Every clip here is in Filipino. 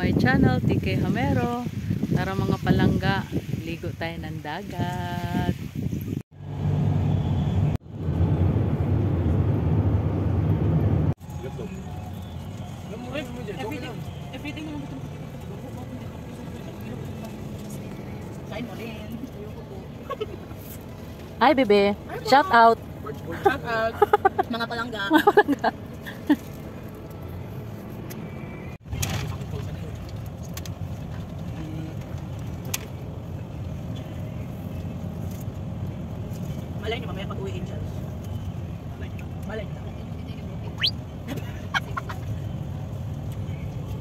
my channel, TK Hamero. Tara mga palangga, ligo tayo ng dagat. Hi bebe, shout out. Shout out mga palangga. Malay niyo mamaya pag-uwi Angels. Malay niyo.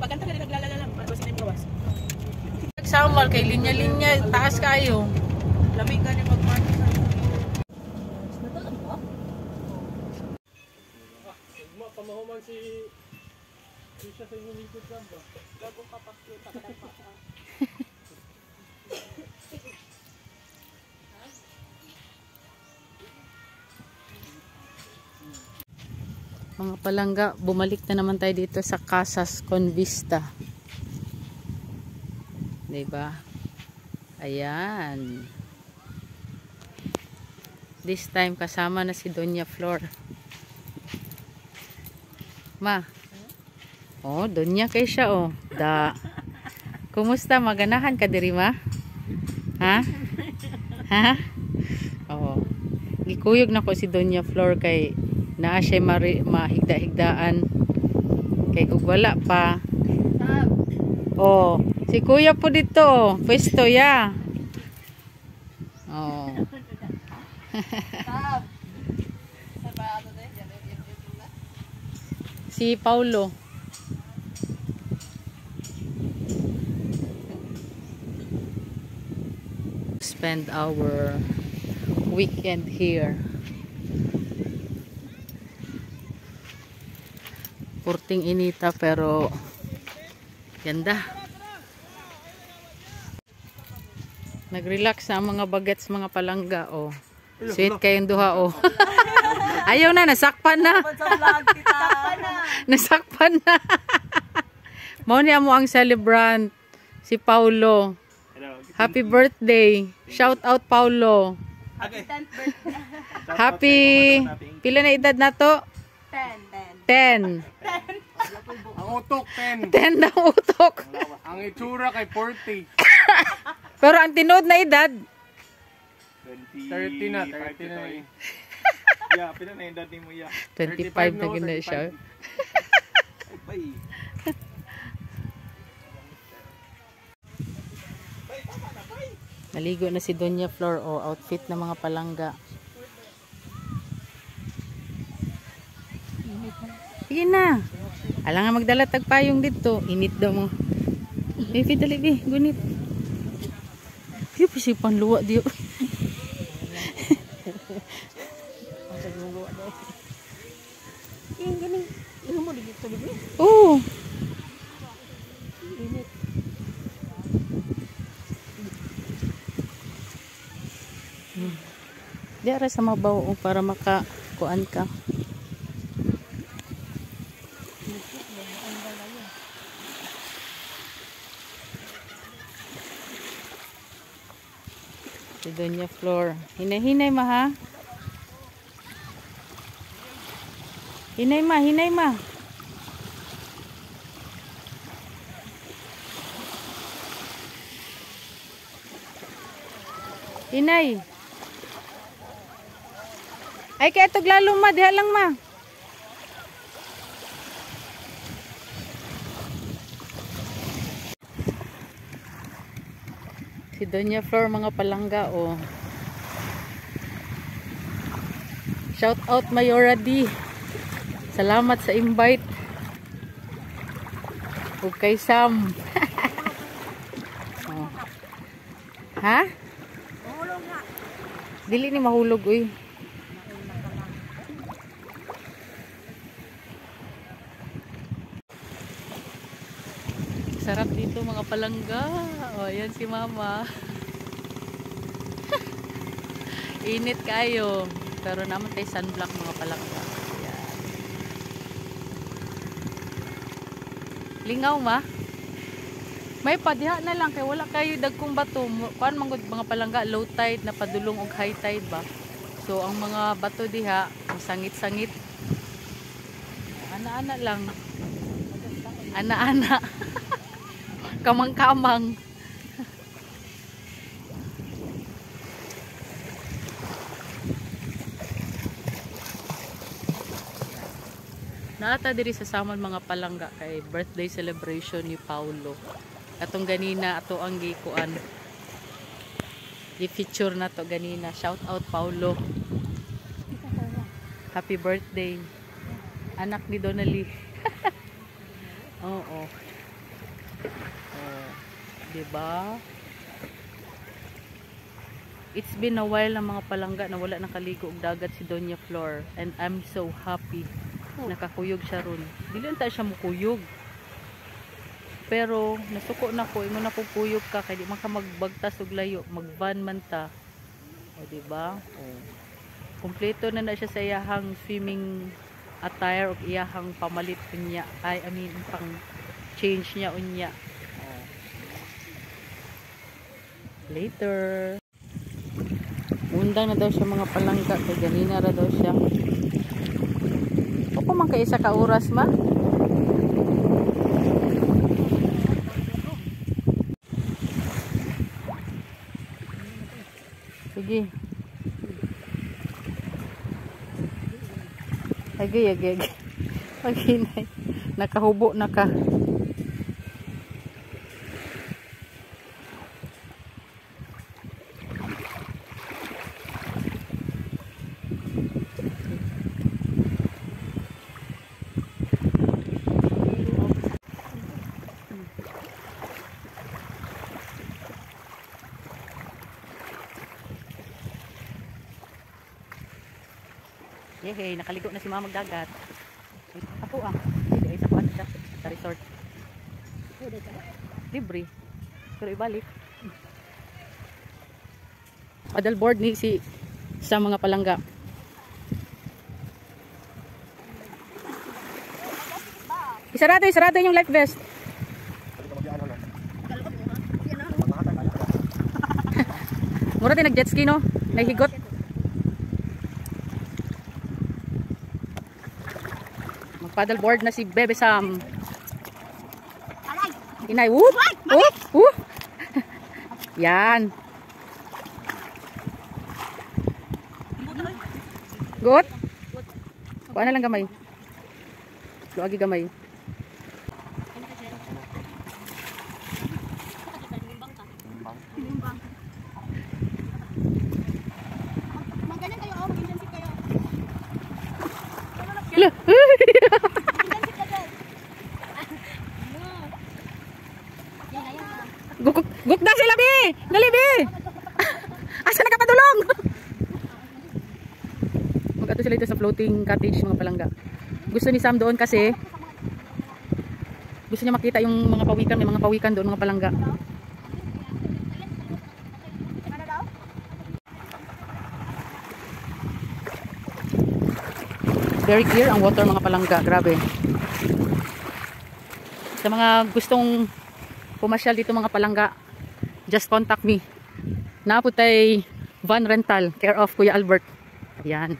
Pagkanta ka rin naglalala lang para basin yung gawas. Nagsamal kay linya-linya, taas kayo. Lamig ka niya pag-party ka. Pamahuman si siya sa inyong likod lang ba? Gagong kapakyo, tagadan pa siya. Mga palangga, bumalik na naman tayo dito sa Casas Convista. Diba? Ayan. This time kasama na si Doña Flor. Ma. Oh, Doña kay siya oh. Da. Kumusta? Maganahan ka diri ma? Ha? Ha? Oh. Gikuyog na ko si Doña Flor kay naa siya mahigda-higdaan kay ug wala pa. Oh, si kuya po dito, pwesto ya. Oh. Si Paulo. Spend our weekend here. Purting inita pero ganda. Nag-relax sa mga bagets mga palangga oh. Sweet kayong duha oh. Ayaw na, nasakpan na. Nasakpan na. Mao niya mo ang celebrant si Paulo. Happy birthday. Shout out Paulo. Happy pila na edad na to? 10. Ang utok 10. 10 na utok. Ang itsura kay 40. Pero ang tinood na edad 30 na, 30 na. Ya, pila na yung dati mo ya. 25 na gina siya. Naligo na si Doña Flor o outfit ng mga palangga. Sige na. Alang nga magdala tagpayong dito. Init daw mo. Bibi, dali, bi. Gunit. Diyo, pisipan luwa, diyo. Yung ganing, yung mo dito dito. Oo. Diara sa mabaw para makakuan ka. Si Doña Flor. Hinay-hinay ma ha. Hinay ma, hinay ma. Hinay. Ay kaya itog lalong ma, diha lang ma. Si Doña Flor mga palangga oh. Shout out Mayora D. Salamat sa invite. Ug kay Sam. Oh. Ha? Dili ni mahulog uy. Sarap dito mga palangga. Oh, yan si Mama. Init kayo. Pero naman tayo sunblock mga palangga. Yan. Lingaw ma? May padiha na lang kay wala kayo dagkong bato. Kuan man gud mga palangga low tide na padulong og high tide ba. So ang mga bato diha sangit-sangit. Ana-ana lang. Ana-ana. Kamang-kamang. Naata diri sa Samon mga palangga kay birthday celebration ni Paulo. Atong ganina ato ang gikuan. I-feature na to ganina. Shout out Paulo. Happy birthday. Anak ni Donali. Oo. Oh, 'di ba? It's been a while na mga palangga na wala nakaligo og dagat si Doña Flor and I'm so happy. Nakakuyog siya ron. Dili ta siya mukuyog. Pero nasuko na ko imo na pupuyog ka kay di man ka magbagtas og layo, magvan man ta. O di ba? Oh. Kompleto na siya sa iyahang swimming attire og iyahang pamalit niya. I mean pang change niya unya. Oh. Later. Undang na daw siya mga palangga kay ganina ra daw siya. Opo man kay isa ka oras ma. Sige. Agi. Paginay. Nakahubo na ka. Yehey, nakaligo na si mama magdagat. Ako hindi ay sa kuan siya sa resort. Libre. Pero ibalik. Paddleboard ni si sa mga palangga. Isarado yung life vest. Mura din nag-jet ski no? Nahihigot. Paddleboard na si Bebe Sam. Inay, whoop! Whoop! Whoop! Yan. Good? Kuha na lang gamay. Luagi gamay. Magaling kayo, mag-intensif kayo. Guk na sila bi! Dali bi! Asa nakapadulong? Mag-ato sila ito sa floating cottage mga palangga. Gusto ni Sam doon kasi gusto niya makita yung mga pawikan, may mga pawikan doon mga palangga. Very clear ang water mga palangga, grabe. Sa mga gustong pumasyal dito mga palangga, just contact me. Naputay van rental, care of Kuya Albert. Ayan.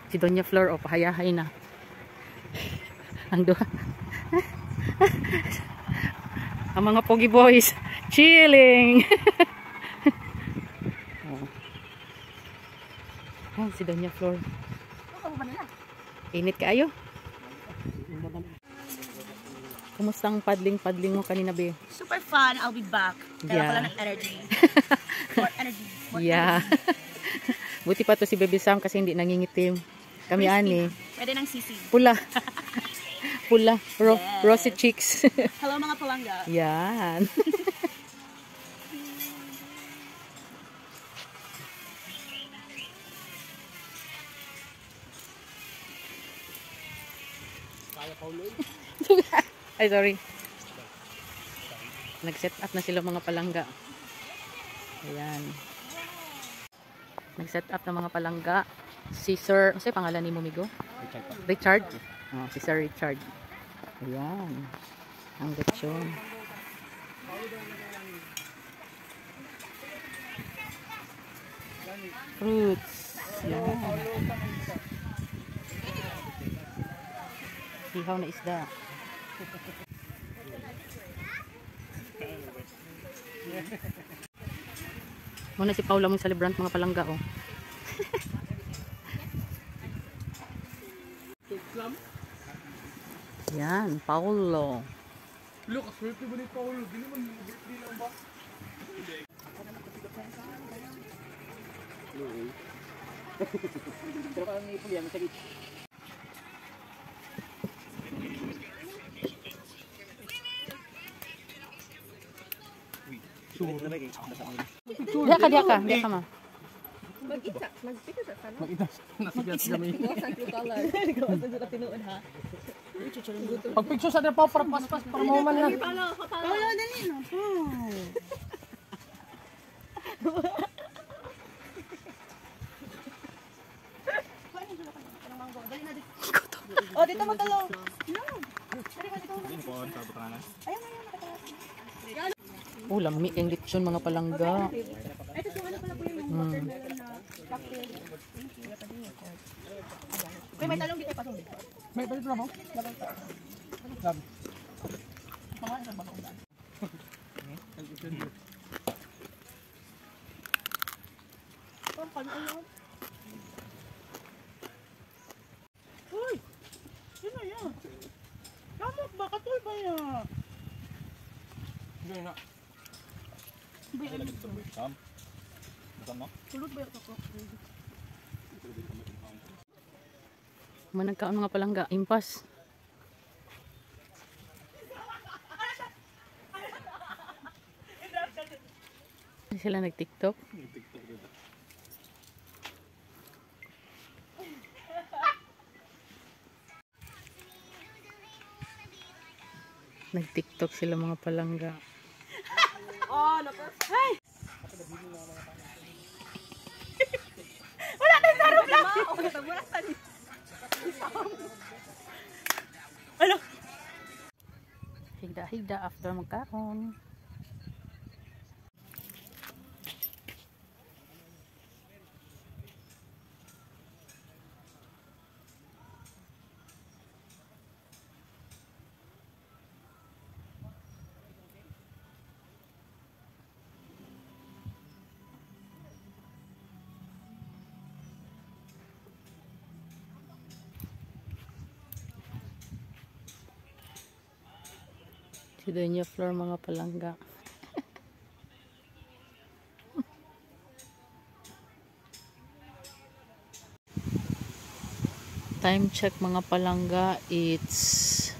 Si Doña Flor, o pahayahay na. Ang duha. Ang mga pogi boys, chilling. Oh, si Doña Flor. Init kaayo. Kumusta ang paddling mo kanina, be? Super fun. I'll be back. Kaya Yeah. wala ng energy. More energy. More Yeah. Buti pa to si Baby Sam kasi hindi nangingitim. Kami ani. Pwede ng sisi. Pula. Pula. Yes. Rosy cheeks. Hello mga palangga. Yan. Ay, sorry. Nag-set up na sila mga palangga. Ayan. Nag-set up na mga palangga. Si Sir, ano sa'yo pangalan ni Mumigo? Richard. Oh, si Sir Richard. Ayan. Ang lechon. Fruits. Yan. Ihaw na isda. Muna si Paula mong celebrant mga palangga oh. Yan, Paulo. Look, swerte ba ni Paulo? Di naman birthday lang ba? Pero parang ipul yan, masakit. Diya ka ma. Pag-picture sa pa para paspas para mahuman lang. Paulo, dali no. Oh, dito mo talo. No. Oh, lami kayong lechon mga palangga. Ito yung ano pala po yung watermelon na cocktail. Uy, may talong dito pa to. May balik na mo? Labi. Uy! Sino yan? Kamot ba? Katoy ba yan? Hindi na. Tulog ba yung ako? Managkaon mga palangga, impas. Sila nag-TikTok. Nag-TikTok sila mga palangga. Oh, naku. Hey! Wala na sa room lang! Okay, tagburasan. Ano? Higda-higda after magkaon. Si Doña Flor mga palangga. Time check mga palangga, it's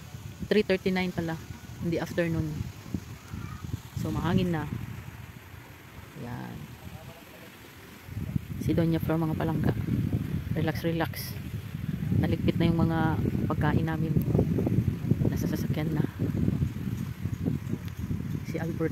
3:39 pala, hindi afternoon. So mahangin na. Yan. Si Doña Flor mga palangga. Relax, relax. Naligpit na yung mga pagkain namin. Nasa sasakyan na. Si Albert.